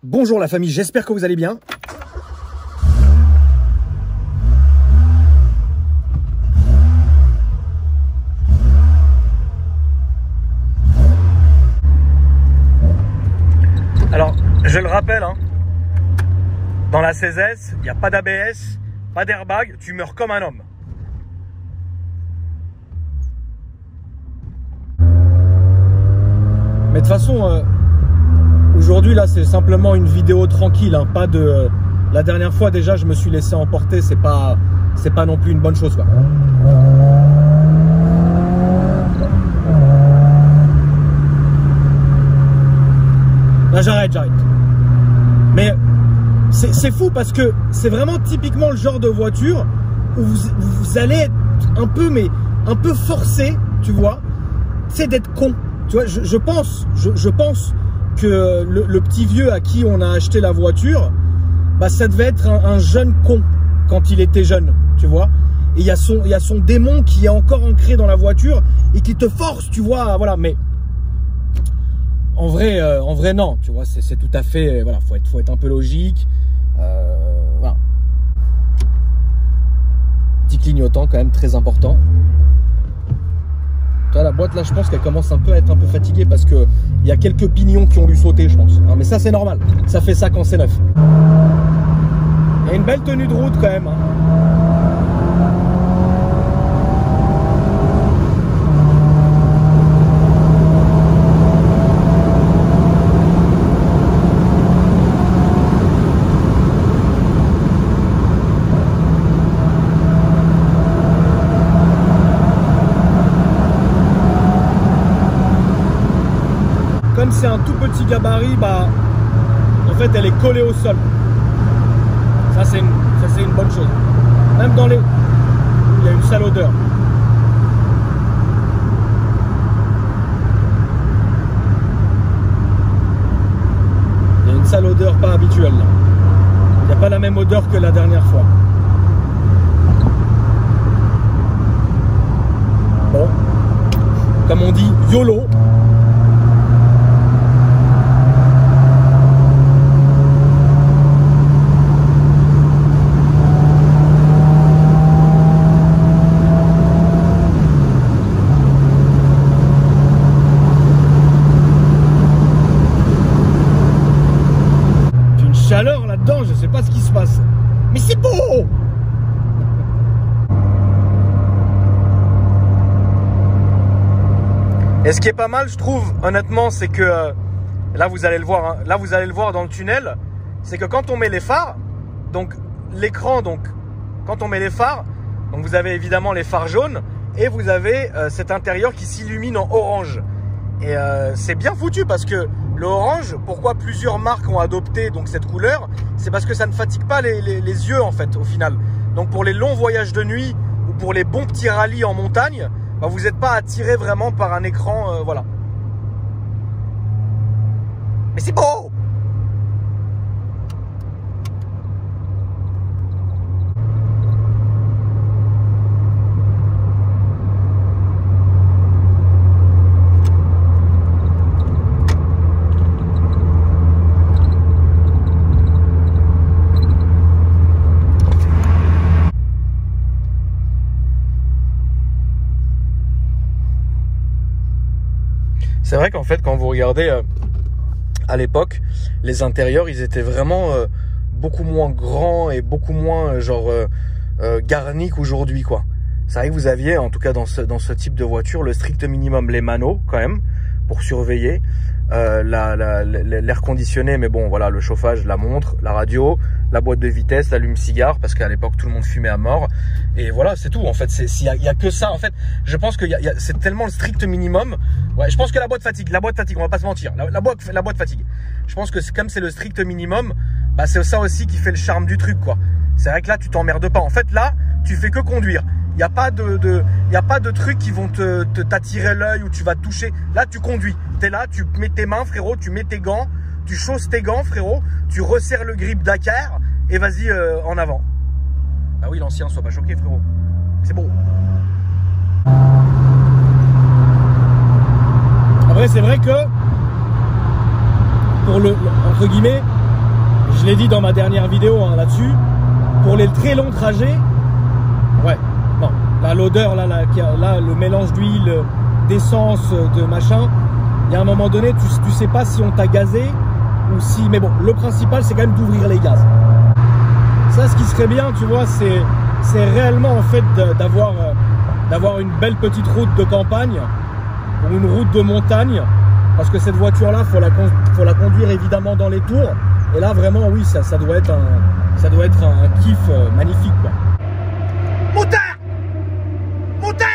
Bonjour la famille, j'espère que vous allez bien. Alors, je le rappelle, dans la 16S, il n'y a pas d'ABS, pas d'airbag, tu meurs comme un homme. Mais de toute façon, aujourd'hui là c'est simplement une vidéo tranquille, pas de... La dernière fois déjà je me suis laissé emporter, c'est pas non plus une bonne chose quoi. Là j'arrête. Mais c'est fou parce que c'est vraiment typiquement le genre de voiture où vous allez être un peu forcé, tu vois, c'est d'être con. Tu vois, je pense que le petit vieux à qui on a acheté la voiture, bah ça devait être un jeune con quand il était jeune, tu vois. Et il y a son démon qui est encore ancré dans la voiture et qui te force, tu vois, voilà. Mais en vrai non, tu vois, c'est tout à fait, voilà, faut être un peu logique, voilà. Petit clignotant quand même très important. La boîte là je pense qu'elle commence un peu à être un peu fatiguée parce que il y a quelques pignons qui ont dû sauter je pense. Mais ça c'est normal, ça fait ça quand c'est neuf. Il y a une belle tenue de route quand même. Comme c'est un tout petit gabarit, bah en fait elle est collée au sol. Ça c'est une bonne chose. Même dans les... Il y a une sale odeur. Il y a une sale odeur pas habituelle là. Il n'y a pas la même odeur que la dernière fois. Bon, comme on dit, YOLO. Chaleur là-dedans, je sais pas ce qui se passe. Mais c'est beau! Et ce qui est pas mal, je trouve, honnêtement, c'est que là vous allez le voir, là vous allez le voir dans le tunnel, c'est que quand on met les phares, donc l'écran, quand on met les phares, donc vous avez évidemment les phares jaunes et vous avez cet intérieur qui s'illumine en orange. Et c'est bien foutu parce que le orange, pourquoi plusieurs marques ont adopté donc cette couleur, c'est parce que ça ne fatigue pas les yeux en fait au final. Donc pour les longs voyages de nuit ou pour les bons petits rallyes en montagne, bah, vous n'êtes pas attiré vraiment par un écran, voilà. Mais c'est beau! C'est vrai qu'en fait, quand vous regardez à l'époque, les intérieurs, ils étaient vraiment beaucoup moins grands et beaucoup moins garnis qu'aujourd'hui, quoi. C'est vrai que vous aviez, en tout cas dans ce type de voiture, le strict minimum, les manos quand même, pour surveiller, l'air conditionné, mais bon, voilà, le chauffage, la montre, la radio, la boîte de vitesse, l'allume-cigare, parce qu'à l'époque, tout le monde fumait à mort. Et voilà, c'est tout. En fait, il y a que ça. En fait, je pense que c'est tellement le strict minimum. Ouais, je pense que la boîte fatigue, on va pas se mentir. La boîte fatigue. Je pense que comme c'est le strict minimum, bah, c'est ça aussi qui fait le charme du truc, quoi. C'est vrai que là, tu t'emmerdes pas. En fait, là, tu fais que conduire. Il n'y a pas de trucs qui vont t'attirer l'œil ou tu vas te toucher. Là, tu conduis. Tu es là, tu mets tes mains, frérot, tu mets tes gants, tu chausses tes gants, frérot, tu resserres le grip Dakar et vas-y en avant. Ah oui, l'ancien, sois pas choqué, frérot. C'est beau. Après, c'est vrai que pour entre guillemets, je l'ai dit dans ma dernière vidéo hein, là-dessus, pour les très longs trajets, ouais, non, là l'odeur, là, le mélange d'huile, d'essence, de machin, il y a un moment donné, tu sais pas si on t'a gazé ou si, mais bon, le principal c'est quand même d'ouvrir les gaz. Ça, ce qui serait bien, tu vois, c'est réellement en fait d'avoir une belle petite route de campagne ou une route de montagne, parce que cette voiture-là, faut la conduire évidemment dans les tours. Et là, vraiment, oui, ça doit être un kiff magnifique, quoi. Moteur! Moteur!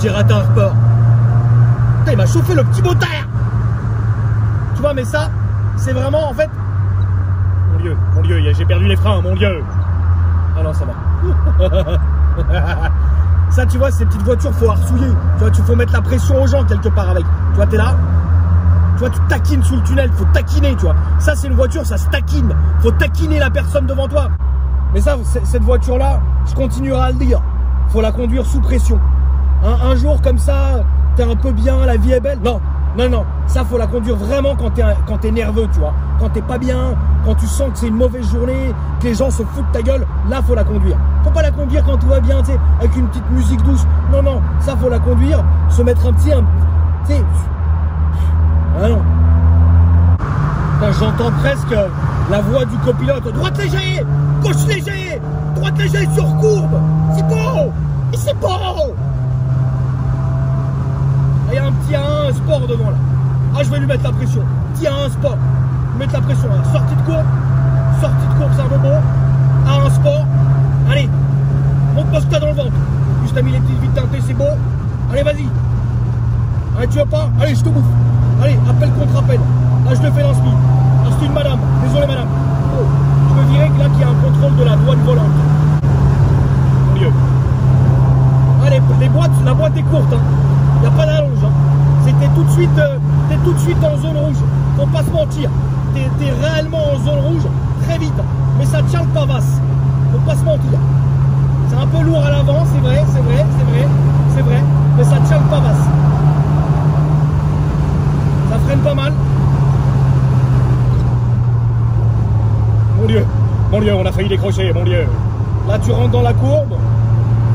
J'ai raté un report. Putain, il m'a chauffé le petit moteur. Tu vois, mais ça, c'est vraiment en fait. Mon Dieu, j'ai perdu les freins, mon Dieu. Ah non, ça va. Ça, tu vois, ces petites voitures, faut arsouiller. Tu vois, faut mettre la pression aux gens quelque part avec. Tu vois, t'es là. Tu vois, tu taquines sous le tunnel, faut taquiner, tu vois. Ça, c'est une voiture, ça se taquine. Faut taquiner la personne devant toi. Mais ça, cette voiture-là, je continuerai à le dire. Faut la conduire sous pression. Un jour comme ça, t'es un peu bien, la vie est belle. Non, non, non. Ça, faut la conduire vraiment quand t'es nerveux, tu vois. Quand t'es pas bien, quand tu sens que c'est une mauvaise journée, que les gens se foutent de ta gueule, là, faut la conduire. Faut pas la conduire quand tout va bien, tu sais, avec une petite musique douce. Non, non, ça, faut la conduire, se mettre tu sais. Ah non. J'entends presque la voix du copilote. Droite léger, gauche léger, droite léger sur courbe. C'est beau, et c'est beau. Il y a un petit A1 sport devant là. Ah, je vais lui mettre la pression. Petit A1 sport. Mettre la pression là. Sortie de courbe, c'est un bobo. A1 sport. Allez, monte-moi ce que t'as dans le ventre. Juste t'as mis les petites vitres teintées, c'est beau. Allez, vas-y. Allez, tu veux pas? Allez, je te bouffe. Allez, appel contre appel. Là, je le fais dans ce speed. Ah, c'est une madame. Désolé, madame. Oh, je me dirais que là, qu'il y a un contrôle de la douane volante. Mon Dieu. Allez, la boîte est courte. Hein. Il n'y a pas d'allonge, hein. T'es tout de suite en zone rouge. Faut pas se mentir. T'es réellement en zone rouge très vite. Mais ça tient le pavasse. Faut pas se mentir. C'est un peu lourd à l'avant, c'est vrai. Mais ça tient le pavasse. Ça freine pas mal. Mon Dieu, on a failli décrocher, mon Dieu. Là, tu rentres dans la courbe.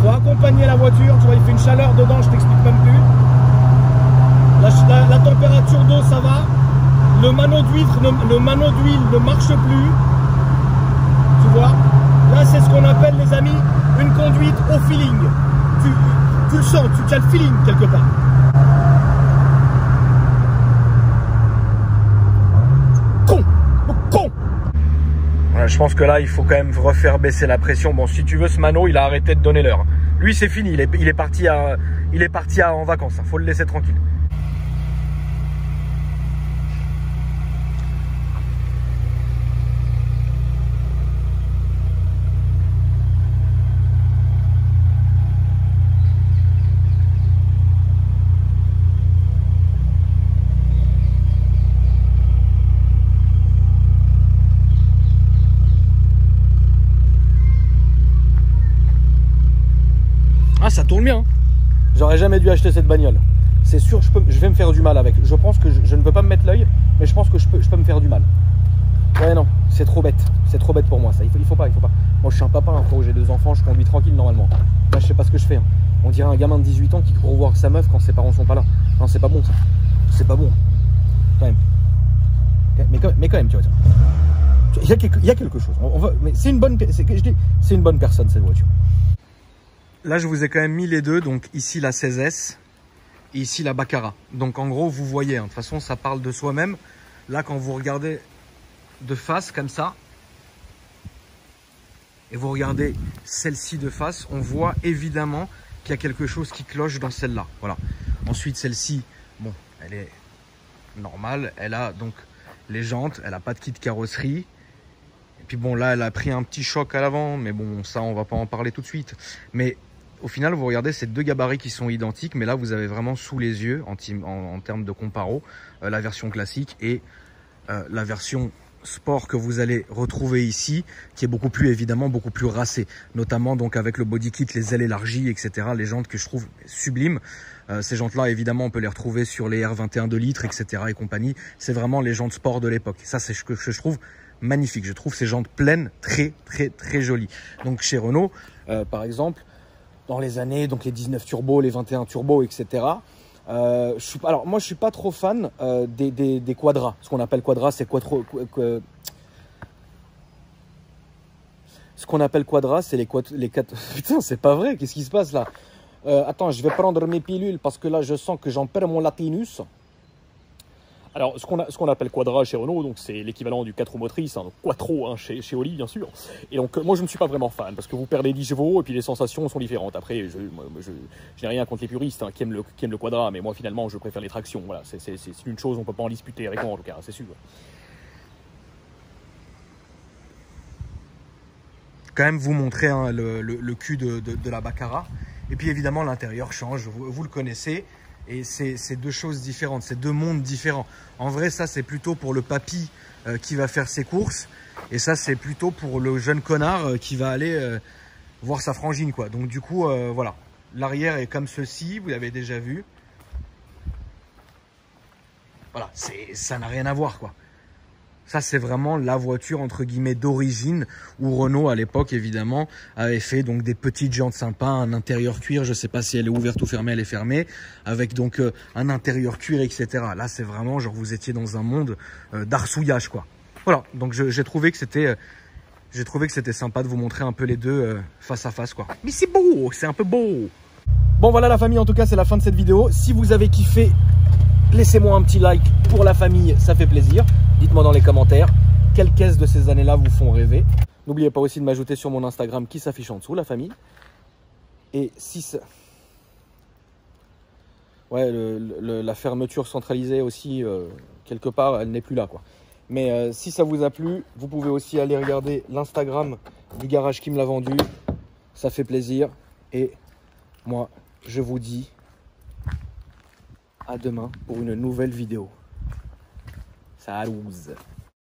Faut accompagner la voiture. Tu vois, il fait une chaleur dedans, je t'explique même plus. La température d'eau, ça va. Le mano d'huile ne marche plus. Tu vois. Là, c'est ce qu'on appelle, les amis, une conduite au feeling. Tu le sens, tu as le feeling quelque part. Con. Ouais, je pense que là, il faut quand même refaire baisser la pression. Bon, si tu veux, ce mano, il a arrêté de donner l'heure. Lui, c'est fini. Il est parti en vacances. Faut le laisser tranquille. Ah, ça tourne bien. J'aurais jamais dû acheter cette bagnole. C'est sûr, je vais me faire du mal avec. Je pense que je ne peux pas me mettre l'œil, mais je pense que je peux me faire du mal. Ouais, non, c'est trop bête. C'est trop bête pour moi, ça. Il faut pas. Moi, je suis un papa, hein, j'ai 2 enfants, je conduis tranquille normalement. Là, je sais pas ce que je fais. Hein. On dirait un gamin de 18 ans qui court voir sa meuf quand ses parents sont pas là. Non, c'est pas bon, ça. C'est pas bon. Quand même. Mais quand même, tu vois. Il y a quelque chose. Mais c'est une bonne personne, cette voiture. Là, je vous ai quand même mis les deux. Donc ici, la 16S et ici, la Baccara. Donc en gros, vous voyez, hein, de toute façon, ça parle de soi-même. Là, quand vous regardez de face comme ça, et vous regardez celle-ci de face, on voit évidemment qu'il y a quelque chose qui cloche dans celle-là. Voilà. Ensuite, celle-ci, bon, elle est normale. Elle a donc les jantes. Elle n'a pas de kit carrosserie. Et puis bon, là, elle a pris un petit choc à l'avant. Mais bon, ça, on va pas en parler tout de suite. Mais au final, vous regardez ces 2 gabarits qui sont identiques, mais là, vous avez vraiment sous les yeux, en termes de comparo, la version classique et la version sport que vous allez retrouver ici, qui est beaucoup plus évidemment beaucoup plus racé, notamment donc avec le body kit, les ailes élargies, etc. Les jantes que je trouve sublimes. Ces jantes-là, évidemment, on peut les retrouver sur les R21 2 litres, etc. et compagnie. C'est vraiment les jantes sport de l'époque. Ça, c'est ce que je trouve magnifique. Je trouve ces jantes pleines très, très, très jolies. Donc chez Renault, par exemple, dans les années, donc les 19 turbo, les 21 turbo, etc. Alors moi, je suis pas trop fan des quadras. Ce qu'on appelle quadra, c'est ce qu'on appelle quadra, c'est les quatre. Putain, c'est pas vrai. Qu'est-ce qui se passe là? Attends, je vais prendre mes pilules parce que là, je sens que j'en perds mon latinus. Alors, ce qu'on appelle quadra chez Renault, donc c'est l'équivalent du 4 roues motrices, hein, donc quattro hein, chez Oli, bien sûr. Et donc, moi, je ne suis pas vraiment fan parce que vous perdez 10 chevaux et puis les sensations sont différentes. Après, je n'ai rien contre les puristes qui aiment le quadra, mais moi, finalement, je préfère les tractions. Voilà, c'est une chose, on ne peut pas en disputer avec moi, en tout cas, c'est sûr. Quand même vous montrer hein, le cul de la Baccara. Et puis évidemment l'intérieur change, vous le connaissez. Et c'est deux choses différentes, c'est deux mondes différents. En vrai, ça c'est plutôt pour le papy qui va faire ses courses. Et ça c'est plutôt pour le jeune connard qui va aller voir sa frangine, quoi. Donc du coup, voilà. L'arrière est comme ceci, vous l'avez déjà vu. Voilà, ça n'a rien à voir, quoi. Ça, c'est vraiment la voiture, entre guillemets, d'origine, où Renault, à l'époque, évidemment, avait fait donc des petites jantes sympas, un intérieur cuir, je sais pas si elle est ouverte ou fermée, elle est fermée, avec donc un intérieur cuir, etc. Là, c'est vraiment, genre, vous étiez dans un monde d'arsouillage, quoi. Voilà, donc j'ai trouvé que c'était sympa de vous montrer un peu les deux face à face, quoi. Mais c'est beau, c'est un peu beau. Bon, voilà la famille, en tout cas, c'est la fin de cette vidéo. Si vous avez kiffé, laissez-moi un petit like pour la famille, ça fait plaisir. Dites-moi dans les commentaires quelles caisses de ces années-là vous font rêver. N'oubliez pas aussi de m'ajouter sur mon Instagram qui s'affiche en dessous, la famille. Et si ça... Ouais, la fermeture centralisée aussi, quelque part, elle n'est plus là, quoi. Mais si ça vous a plu, vous pouvez aussi aller regarder l'Instagram du garage qui me l'a vendu. Ça fait plaisir. Et moi, je vous dis à demain pour une nouvelle vidéo. Salut!